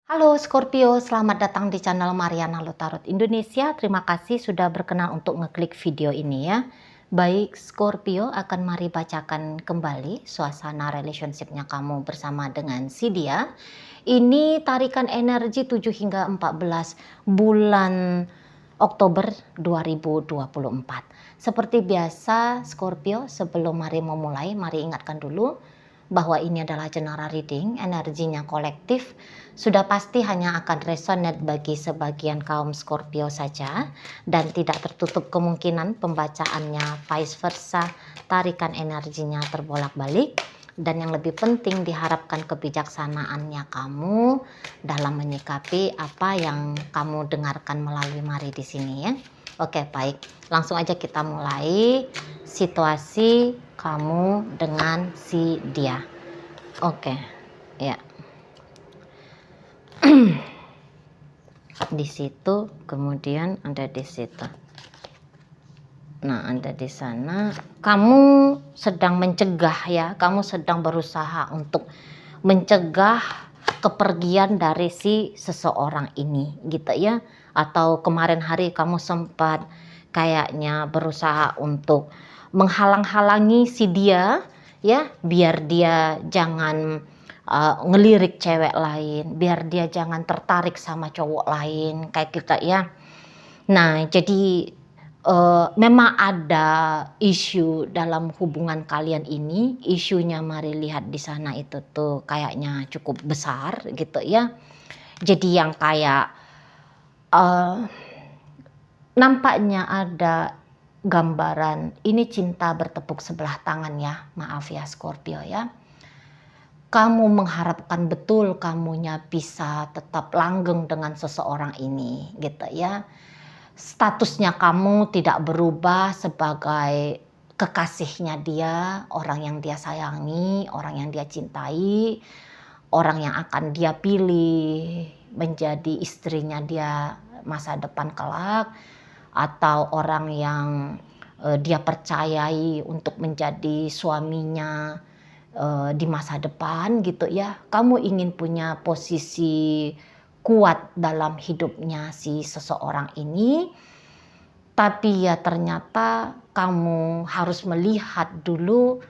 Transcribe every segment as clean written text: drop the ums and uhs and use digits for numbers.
Halo Scorpio, selamat datang di channel Mariana Lotarot Indonesia. Terima kasih sudah berkenan untuk ngeklik video ini ya. Baik Scorpio, akan mari bacakan kembali suasana relationship-nya kamu bersama dengan si dia. Ini tarikan energi 7 hingga 14 bulan Oktober 2024. Seperti biasa Scorpio, sebelum mari memulai, mari ingatkan dulu bahwa ini adalah general reading, energinya kolektif, sudah pasti hanya akan resonate bagi sebagian kaum Scorpio saja, dan tidak tertutup kemungkinan pembacaannya vice versa, tarikan energinya terbolak-balik, dan yang lebih penting diharapkan kebijaksanaannya kamu dalam menyikapi apa yang kamu dengarkan melalui mari di sini ya. Oke, baik. Langsung aja kita mulai situasi kamu dengan si dia. Oke, ya. Di situ, kemudian ada di situ. Nah, ada di sana. Kamu sedang mencegah ya. Kamu sedang berusaha untuk mencegah kepergian dari si seseorang ini, gitu ya. Atau kemarin hari kamu sempat kayaknya berusaha untuk menghalang-halangi si dia ya, biar dia jangan ngelirik cewek lain, biar dia jangan tertarik sama cowok lain kayak kita ya. Nah, jadi memang ada isu dalam hubungan kalian ini. Isunya mari lihat di sana itu tuh kayaknya cukup besar gitu ya. Jadi yang kayak nampaknya ada gambaran ini cinta bertepuk sebelah tangan ya. Maaf ya Scorpio ya. Kamu mengharapkan betul kamunya bisa tetap langgeng dengan seseorang ini gitu ya. Statusnya kamu tidak berubah sebagai kekasihnya dia, orang yang dia sayangi, orang yang dia cintai, orang yang akan dia pilih menjadi istrinya dia masa depan kelak, atau orang yang dia percayai untuk menjadi suaminya di masa depan gitu ya. Kamu ingin punya posisi kuat dalam hidupnya si seseorang ini, tapi ya ternyata kamu harus melihat dulu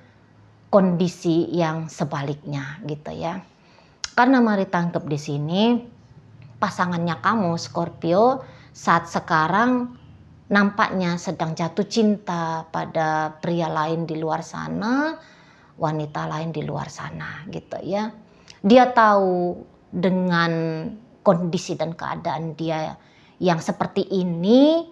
kondisi yang sebaliknya gitu ya. Karena mari tangkap di sini, pasangannya kamu Scorpio saat sekarang nampaknya sedang jatuh cinta pada pria lain di luar sana, wanita lain di luar sana gitu ya. Dia tahu dengan kondisi dan keadaan dia yang seperti ini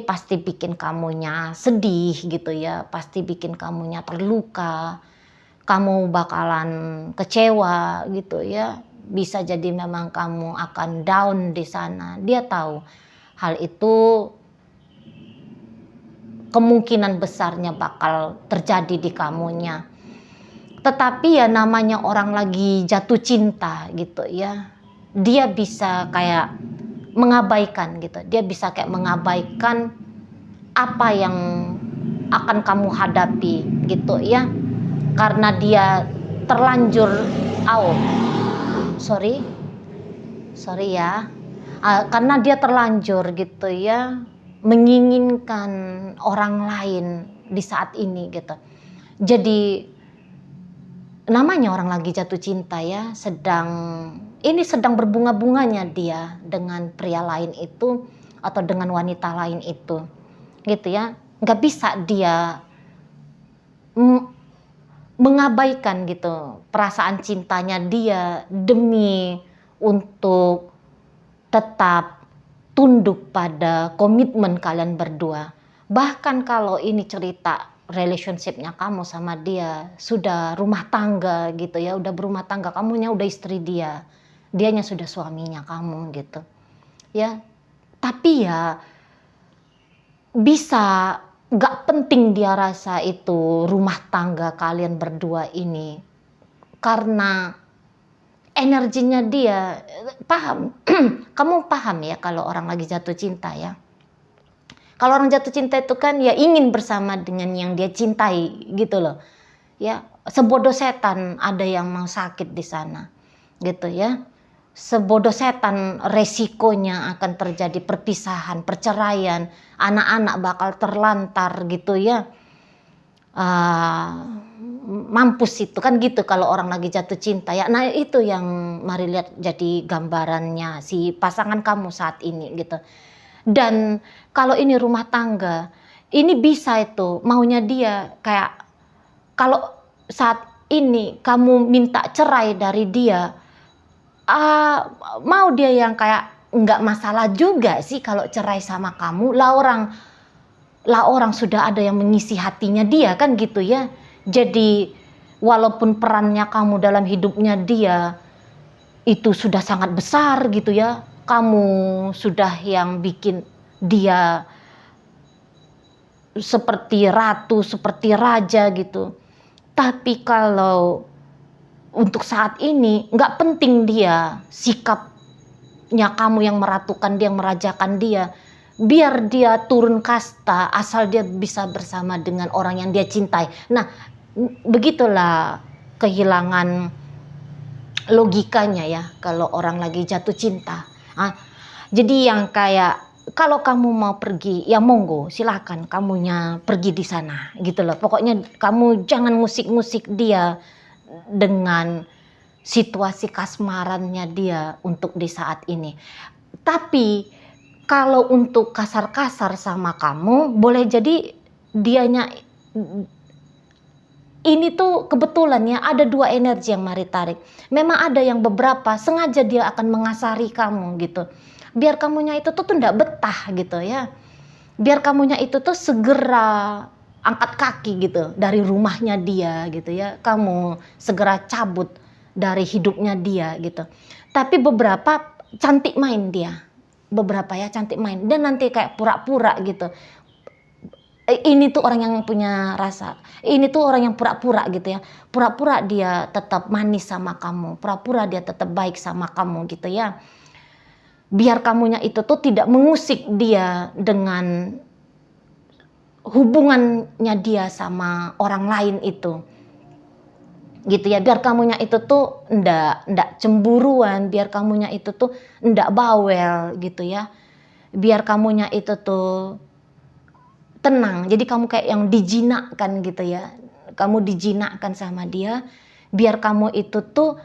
pasti bikin kamunya sedih gitu ya, pasti bikin kamunya terluka, kamu bakalan kecewa gitu ya. Bisa jadi memang kamu akan down di sana. Dia tahu hal itu kemungkinan besarnya bakal terjadi di kamunya. Tetapi ya namanya orang lagi jatuh cinta gitu ya, dia bisa kayak mengabaikan gitu. Dia bisa kayak mengabaikan apa yang akan kamu hadapi gitu ya. Karena dia terlanjur, sorry ya. Karena dia terlanjur gitu ya, menginginkan orang lain di saat ini gitu. Jadi namanya orang lagi jatuh cinta ya, sedang berbunga-bunganya dia dengan pria lain itu atau dengan wanita lain itu gitu ya. Nggak bisa dia mengabaikan gitu perasaan cintanya dia demi untuk tetap tunduk pada komitmen kalian berdua. Bahkan kalau ini cerita relationshipnya kamu sama dia sudah rumah tangga gitu ya, udah berumah tangga, kamunya udah istri dia, dianya sudah suaminya kamu gitu ya. Tapi ya bisa gak penting dia rasa itu rumah tangga kalian berdua ini, karena energinya dia paham. Kamu paham ya kalau orang lagi jatuh cinta ya. Kalau orang jatuh cinta itu kan ya ingin bersama dengan yang dia cintai gitu loh. Ya, sebodoh setan ada yang mau sakit di sana. Gitu ya. sebodoh setan resikonya akan terjadi perpisahan, perceraian, anak-anak bakal terlantar gitu ya. Mampus itu kan gitu kalau orang lagi jatuh cinta ya. Nah itu yang mari lihat jadi gambarannya si pasangan kamu saat ini gitu. Dan kalau ini rumah tangga, ini bisa itu maunya dia kayak kalau saat ini kamu minta cerai dari dia, mau dia yang kayak nggak masalah juga sih kalau cerai sama kamu. Lah orang sudah ada yang mengisi hatinya dia kan gitu ya. Jadi walaupun perannya kamu dalam hidupnya dia itu sudah sangat besar gitu ya, kamu sudah yang bikin dia seperti ratu, seperti raja gitu. Tapi kalau untuk saat ini nggak penting dia sikapnya kamu yang meratukan dia, yang merajakan dia. Biar dia turun kasta asal dia bisa bersama dengan orang yang dia cintai. Nah, begitulah kehilangan logikanya ya kalau orang lagi jatuh cinta. Jadi yang kayak kalau kamu mau pergi ya monggo silahkan kamunya pergi di sana gitu loh. Pokoknya kamu jangan ngusik-ngusik dia dengan situasi kasmarannya dia untuk di saat ini. Tapi kalau untuk kasar-kasar sama kamu, boleh jadi dianya ini tuh kebetulan ya ada dua energi yang mari tarik. Memang ada yang beberapa sengaja dia akan mengasari kamu gitu. Biar kamunya itu tuh nggak betah gitu ya. Biar kamunya itu tuh segera angkat kaki gitu dari rumahnya dia gitu ya. Kamu segera cabut dari hidupnya dia gitu. Tapi beberapa cantik main dia. Beberapa ya cantik main dan nanti kayak pura-pura gitu. Ini tuh orang yang punya rasa. Ini tuh orang yang pura-pura gitu ya. Pura-pura dia tetap manis sama kamu. Pura-pura dia tetap baik sama kamu gitu ya. Biar kamunya itu tuh tidak mengusik dia dengan hubungannya dia sama orang lain itu. Gitu ya, biar kamunya itu tuh ndak cemburuan, biar kamunya itu tuh ndak bawel gitu ya, biar kamunya itu tuh tenang. Jadi kamu kayak yang dijinakkan gitu ya, kamu dijinakkan sama dia, biar kamu itu tuh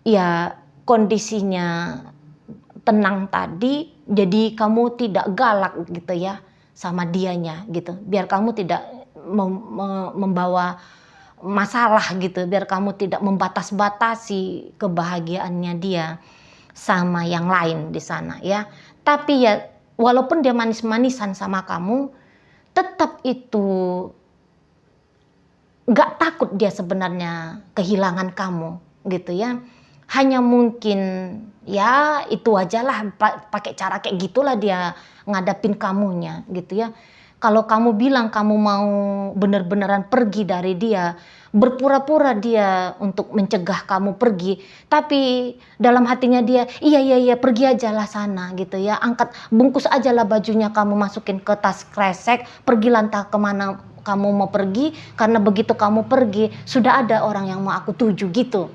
ya kondisinya tenang tadi, jadi kamu tidak galak gitu ya sama dianya gitu, biar kamu tidak membawa masalah gitu, biar kamu tidak membatas-batasi kebahagiaannya dia sama yang lain di sana ya. Tapi ya walaupun dia manis-manisan sama kamu, tetap itu nggak takut dia sebenarnya kehilangan kamu gitu ya. Hanya mungkin ya itu aja lah, pakai cara kayak gitulah dia ngadapin kamunya gitu ya. Kalau kamu bilang kamu mau bener-beneran pergi dari dia, berpura-pura dia untuk mencegah kamu pergi, tapi dalam hatinya dia, iya pergi aja lah sana gitu ya, angkat bungkus aja lah bajunya, kamu masukin ke tas kresek, pergi lantah kemana kamu mau pergi, karena begitu kamu pergi sudah ada orang yang mau aku tuju gitu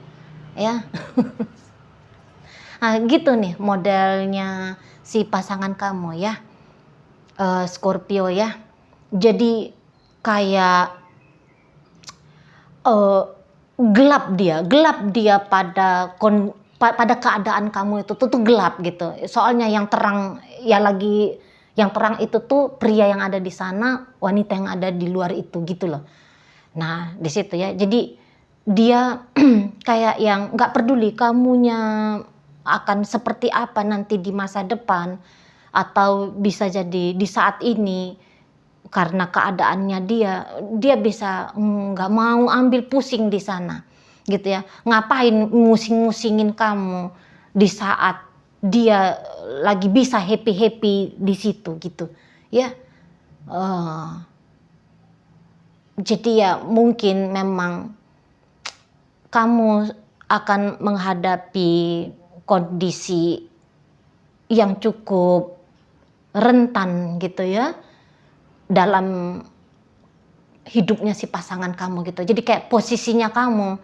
ya. Nah, gitu nih modelnya si pasangan kamu ya. Scorpio ya. Jadi kayak gelap dia pada keadaan kamu itu tuh gelap gitu. Soalnya yang terang ya lagi, yang terang itu tuh pria yang ada di sana, wanita yang ada di luar itu gitu loh. Nah di situ ya. Jadi dia kayak yang nggak peduli kamunya akan seperti apa nanti di masa depan, atau bisa jadi di saat ini karena keadaannya dia bisa nggak mau ambil pusing di sana gitu ya. Ngapain musing-musingin kamu di saat dia lagi bisa happy di situ gitu ya. Jadi ya mungkin memang kamu akan menghadapi kondisi yang cukup rentan gitu ya dalam hidupnya si pasangan kamu gitu. Jadi kayak posisinya kamu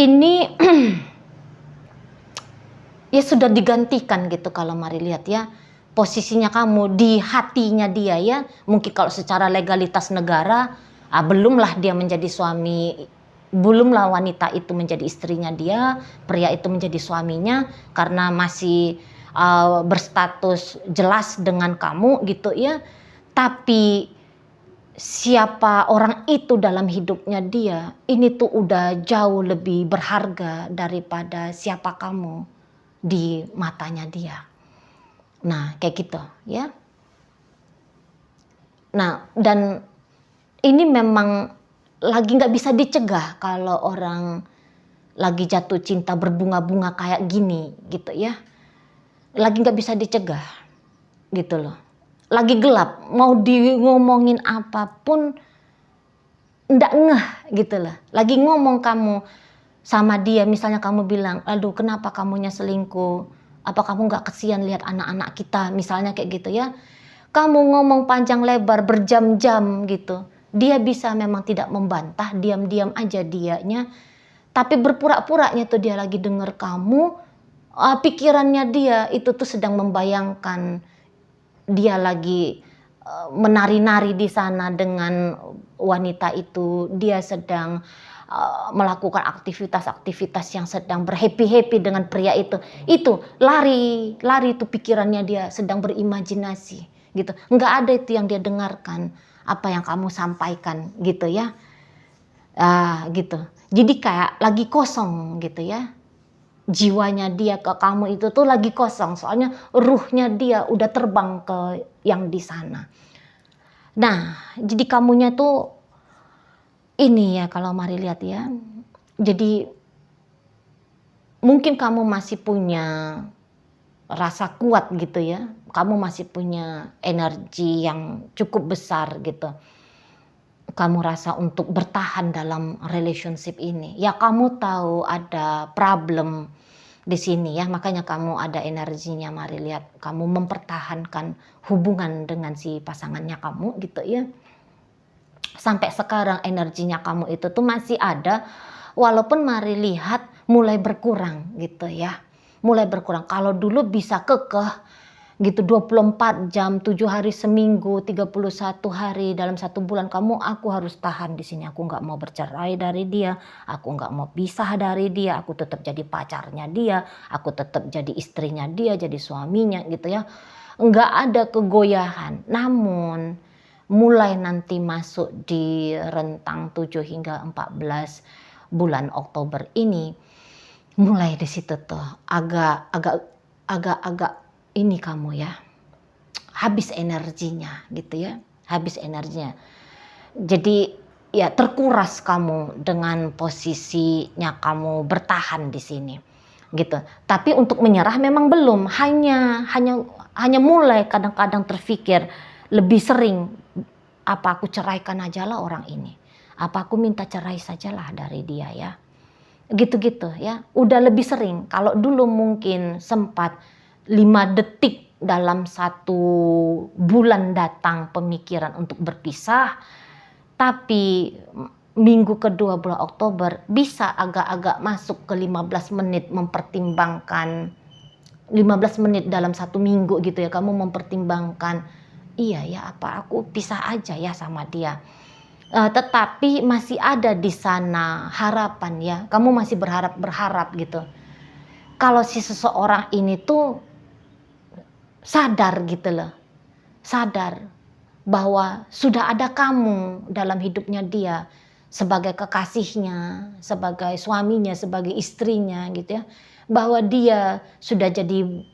ini ya sudah digantikan gitu kalau Mari lihat ya. Posisinya kamu di hatinya dia ya. Mungkin kalau secara legalitas negara, belumlah dia menjadi suami, belumlah wanita itu menjadi istrinya dia, pria itu menjadi suaminya karena masih berstatus jelas dengan kamu gitu ya. Tapi siapa orang itu dalam hidupnya dia, ini tuh udah jauh lebih berharga daripada siapa kamu di matanya dia. Nah, kayak gitu ya. Nah, dan ini memang lagi nggak bisa dicegah kalau orang lagi jatuh cinta berbunga-bunga kayak gini gitu ya. Lagi nggak bisa dicegah gitu loh. Lagi gelap, mau di ngomongin apapun ndak ngeh gitu loh. Lagi ngomong kamu sama dia, misalnya kamu bilang, aduh kenapa kamunya selingkuh, apa kamu nggak kesian lihat anak-anak kita, misalnya kayak gitu ya. Kamu ngomong panjang lebar berjam-jam gitu, dia bisa memang tidak membantah, diam-diam aja dianya, tapi berpura-puranya tuh dia lagi denger kamu, pikirannya dia itu tuh sedang membayangkan dia lagi menari-nari di sana dengan wanita itu, dia sedang melakukan aktivitas-aktivitas yang sedang berhappy-happy dengan pria itu lari itu pikirannya, dia sedang berimajinasi gitu, nggak ada itu yang dia dengarkan apa yang kamu sampaikan gitu ya, gitu. Jadi kayak lagi kosong gitu ya, jiwanya dia ke kamu itu tuh lagi kosong, soalnya ruhnya dia udah terbang ke yang di sana. Nah, jadi kamunya tuh ini ya kalau Mari lihat ya, jadi mungkin kamu masih punya rasa kuat gitu ya, kamu masih punya energi yang cukup besar gitu. Kamu rasa untuk bertahan dalam relationship ini. Ya kamu tahu ada problem di sini ya, makanya kamu ada energinya. Mari lihat, kamu mempertahankan hubungan dengan si pasangannya kamu gitu ya. Sampai sekarang energinya kamu itu tuh masih ada, walaupun Mari lihat mulai berkurang gitu ya. Mulai berkurang. Kalau dulu bisa kekeh gitu 24 jam, 7 hari seminggu, 31 hari dalam 1 bulan, aku harus tahan di sini, aku nggak mau bercerai dari dia, aku nggak mau pisah dari dia, aku tetap jadi pacarnya dia, aku tetap jadi istrinya dia, jadi suaminya gitu ya. Nggak ada kegoyahan. Namun mulai nanti masuk di rentang 7 hingga 14 bulan Oktober ini, mulai di situ tuh agak ini kamu ya, habis energinya gitu ya, habis energinya. Jadi ya terkuras kamu dengan posisinya kamu bertahan di sini gitu. Tapi untuk menyerah memang belum, hanya mulai kadang-kadang terfikir lebih sering, apa aku ceraikan aja lah orang ini, apa aku minta cerai sajalah dari dia ya, gitu-gitu ya. Udah lebih sering. Kalau dulu mungkin sempat 5 detik dalam 1 bulan datang pemikiran untuk berpisah, tapi minggu kedua bulan Oktober bisa agak-agak masuk ke 15 menit mempertimbangkan, 15 menit dalam 1 minggu gitu ya, kamu mempertimbangkan, iya ya apa aku pisah aja ya sama dia. Tetapi masih ada di sana harapan ya, kamu masih berharap gitu. Kalau si seseorang ini tuh sadar gitu loh, sadar bahwa sudah ada kamu dalam hidupnya dia, sebagai kekasihnya, sebagai suaminya, sebagai istrinya gitu ya, bahwa dia sudah jadi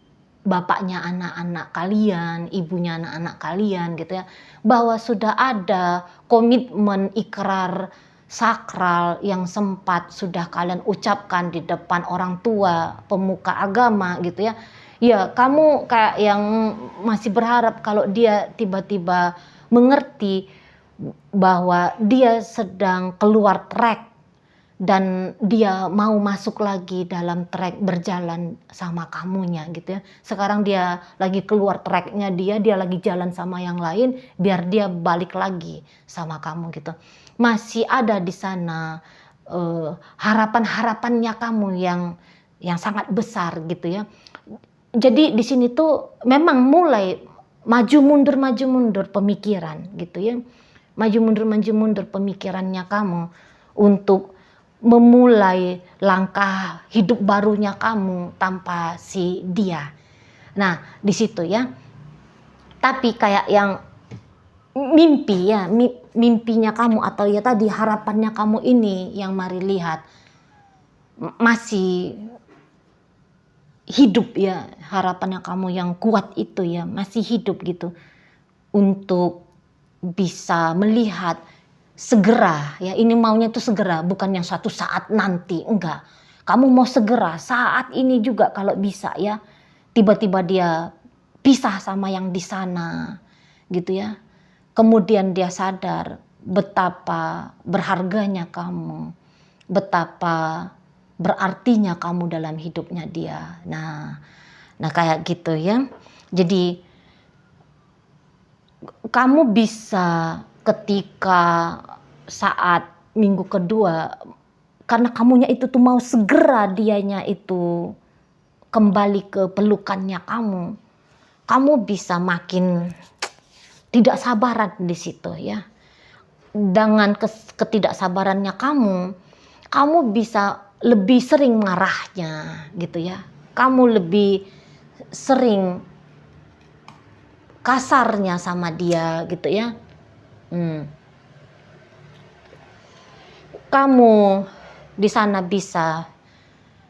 bapaknya anak-anak kalian, ibunya anak-anak kalian gitu ya, bahwa sudah ada komitmen ikrar sakral yang sempat sudah kalian ucapkan di depan orang tua, pemuka agama gitu ya. Ya, kamu kayak yang masih berharap kalau dia tiba-tiba mengerti bahwa dia sedang keluar track dan dia mau masuk lagi dalam track berjalan sama kamunya gitu ya. Sekarang dia lagi keluar tracknya dia lagi jalan sama yang lain biar dia balik lagi sama kamu gitu. Masih ada di sana harapan-harapannya kamu yang yang sangat besar gitu ya. Jadi di sini tuh memang mulai maju mundur pemikiran gitu ya. Maju mundur pemikirannya kamu untuk memulai langkah hidup barunya kamu tanpa si dia. Nah, di situ ya. Tapi kayak yang mimpi ya, mimpinya kamu atau ya tadi harapannya kamu ini yang mari lihat masih hidup ya, harapannya kamu yang kuat itu ya masih hidup gitu untuk bisa melihat segera ya, ini maunya itu segera, bukan yang suatu saat nanti, enggak, kamu mau segera saat ini juga kalau bisa ya, tiba-tiba dia pisah sama yang di sana gitu ya, kemudian dia sadar betapa berharganya kamu, betapa berartinya kamu dalam hidupnya dia. Nah kayak gitu ya. Jadi kamu bisa ketika saat minggu kedua, karena kamunya itu tuh mau segera dianya itu kembali ke pelukannya kamu bisa makin tidak sabaran di situ ya. Dengan ketidaksabarannya kamu bisa lebih sering marahnya gitu ya. Kamu lebih sering kasarnya sama dia gitu ya. Kamu di sana bisa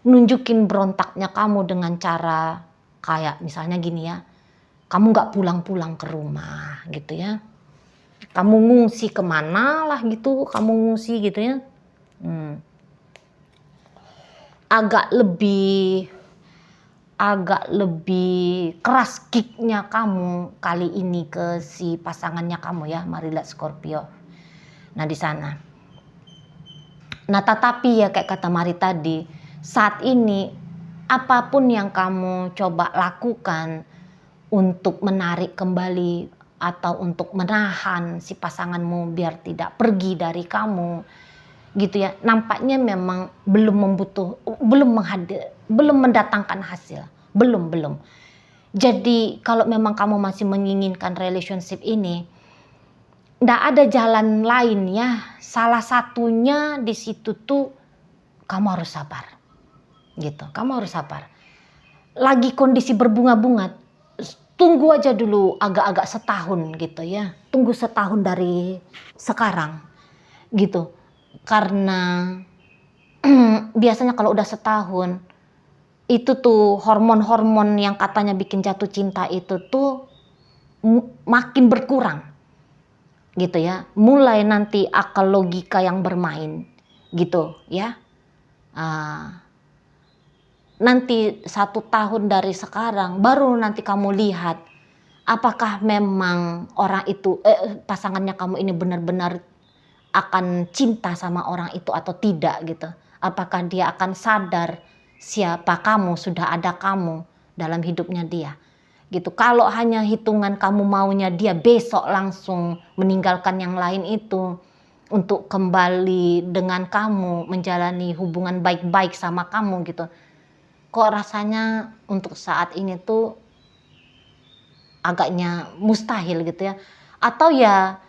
nunjukin berontaknya kamu dengan cara kayak misalnya gini ya. Kamu nggak pulang-pulang ke rumah gitu ya. Kamu ngungsi kemana lah gitu, kamu ngungsi gitu ya. Agak lebih keras kicknya kamu kali ini ke si pasangannya kamu ya, mari lihat Scorpio. Nah di sana. Nah tetapi ya kayak kata Mari tadi, saat ini apapun yang kamu coba lakukan untuk menarik kembali atau untuk menahan si pasanganmu biar tidak pergi dari kamu gitu ya, nampaknya memang belum mendatangkan hasil, belum. Jadi kalau memang kamu masih menginginkan relationship ini, nggak ada jalan lain ya, salah satunya di situ tuh kamu harus sabar gitu, kamu harus sabar. Lagi kondisi berbunga-bunga, tunggu aja dulu agak-agak setahun gitu ya, tunggu setahun dari sekarang gitu. Karena biasanya kalau udah setahun itu tuh hormon-hormon yang katanya bikin jatuh cinta itu tuh makin berkurang gitu ya, mulai nanti akal logika yang bermain gitu ya. Nanti 1 tahun dari sekarang baru nanti kamu lihat apakah memang orang itu pasangannya kamu ini benar-benar akan cinta sama orang itu atau tidak gitu. Apakah dia akan sadar siapa kamu, sudah ada kamu dalam hidupnya dia gitu. Kalau hanya hitungan kamu maunya dia besok langsung meninggalkan yang lain itu untuk kembali dengan kamu, menjalani hubungan baik-baik sama kamu gitu, kok rasanya untuk saat ini tuh agaknya mustahil gitu ya. Atau ya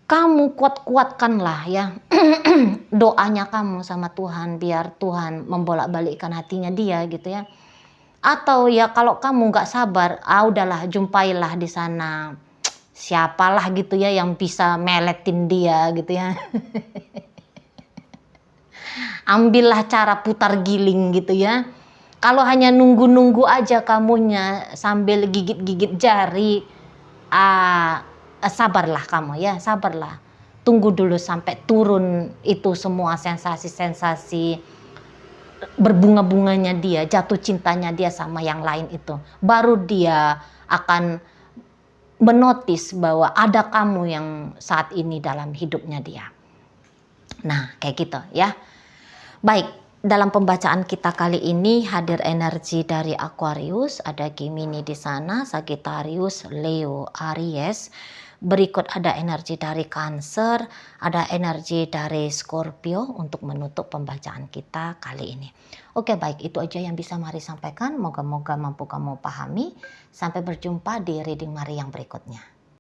kamu kuatkanlah ya doanya kamu sama Tuhan biar Tuhan membolak-balikkan hatinya dia gitu ya. Atau ya kalau kamu nggak sabar, udahlah jumpailah di sana siapalah gitu ya yang bisa meletin dia gitu ya. Ambillah cara putar giling gitu ya. Kalau hanya nunggu-nunggu aja kamunya sambil gigit-gigit jari, sabarlah kamu ya, sabarlah. Tunggu dulu sampai turun itu semua sensasi-sensasi berbunga-bunganya dia, jatuh cintanya dia sama yang lain itu. Baru dia akan menotis bahwa ada kamu yang saat ini dalam hidupnya dia. Nah, kayak gitu ya. Baik, dalam pembacaan kita kali ini hadir energi dari Aquarius, ada Gemini di sana, Sagittarius, Leo, Aries, Berikut ada energi dari Cancer, ada energi dari Scorpio untuk menutup pembacaan kita kali ini. Oke, baik, itu aja yang bisa Mari sampaikan. Moga-moga mampu kamu pahami. Sampai berjumpa di reading Mari yang berikutnya.